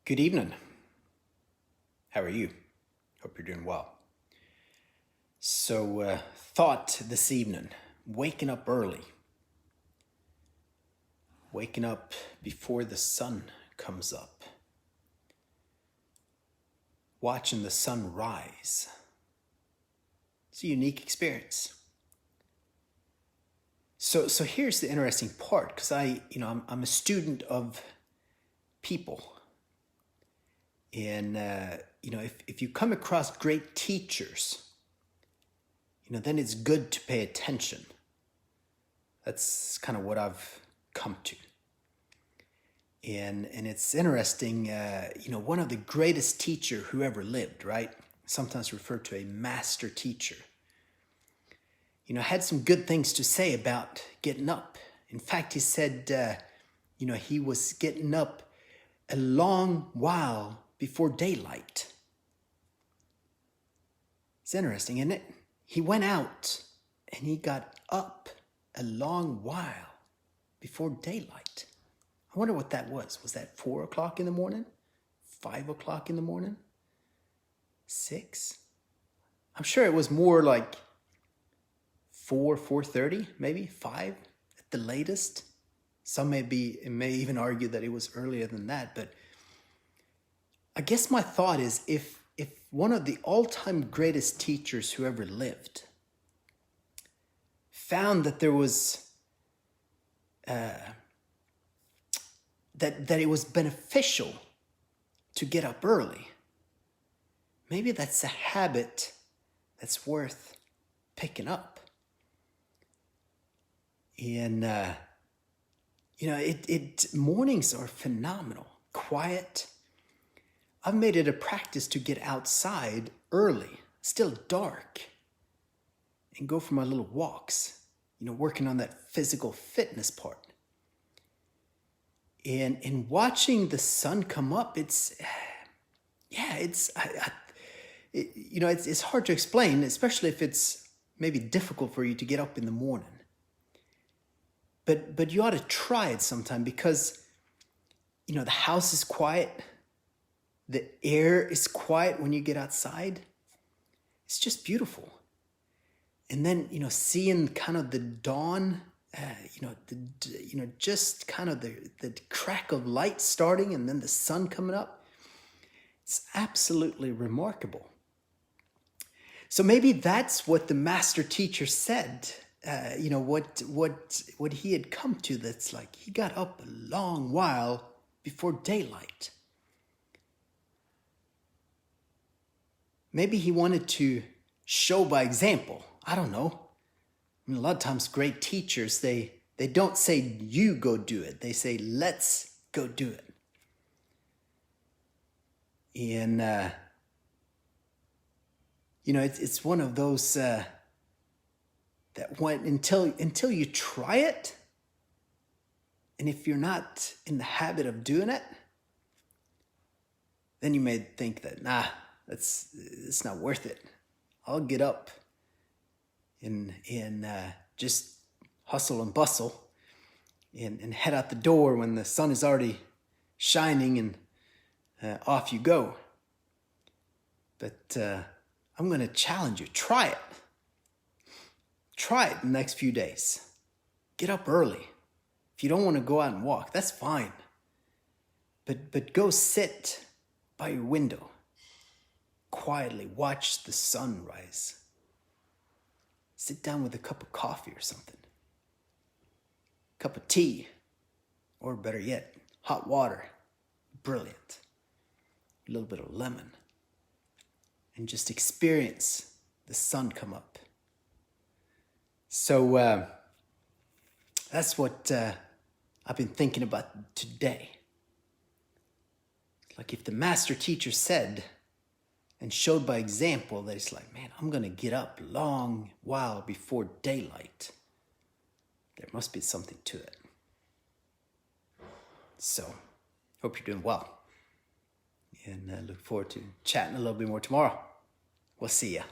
Good evening. How are you? Hope you're doing well. So, thought this evening, waking up early. Waking up before the sun comes up. Watching the sun rise. It's a unique experience. So here's the interesting part, because I'm a student of people. And, if you come across great teachers, then it's good to pay attention. That's kind of what I've come to. And it's interesting, one of the greatest teacher who ever lived, right? Sometimes referred to a master teacher. Had some good things to say about getting up. In fact, he said, he was getting up a long while before daylight. It's interesting, isn't it? He went out and he got up a long while before daylight. I wonder what that was. Was that 4 o'clock in the morning? 5 o'clock in the morning? 6? I'm sure it was more like 4:30, maybe 5 at the latest. Some may even argue that it was earlier than that, but I guess my thought is if one of the all-time greatest teachers who ever lived found that there was that it was beneficial to get up early, maybe that's a habit that's worth picking up. And mornings are phenomenal, quiet. I've made it a practice to get outside early, still dark, and go for my little walks, working on that physical fitness part. And watching the sun come up, it's hard to explain, especially if it's maybe difficult for you to get up in the morning. But you ought to try it sometime because, the house is quiet. The air is quiet when you get outside. It's just beautiful. And then, seeing kind of the dawn, just kind of the crack of light starting and then the sun coming up. It's absolutely remarkable. So maybe that's what the master teacher said. What he had come to, that's like he got up a long while before daylight. Maybe he wanted to show by example. I don't know. A lot of times great teachers, they don't say you go do it. They say let's go do it. And it's one of those that until you try it, and if you're not in the habit of doing it, then you may think that it's not worth it. I'll get up and just hustle and bustle and head out the door when the sun is already shining and off you go. But I'm going to challenge you. Try it. Try it the next few days. Get up early. If you don't want to go out and walk, that's fine. But go sit by your window. Quietly watch the sun rise. Sit down with a cup of coffee or something. Cup of tea. Or better yet, hot water. Brilliant. A little bit of lemon. And just experience the sun come up. So that's what I've been thinking about today. Like if the master teacher said and showed by example that it's like, man, I'm going to get up a long while before daylight. There must be something to it. So, hope you're doing well. And I look forward to chatting a little bit more tomorrow. We'll see ya.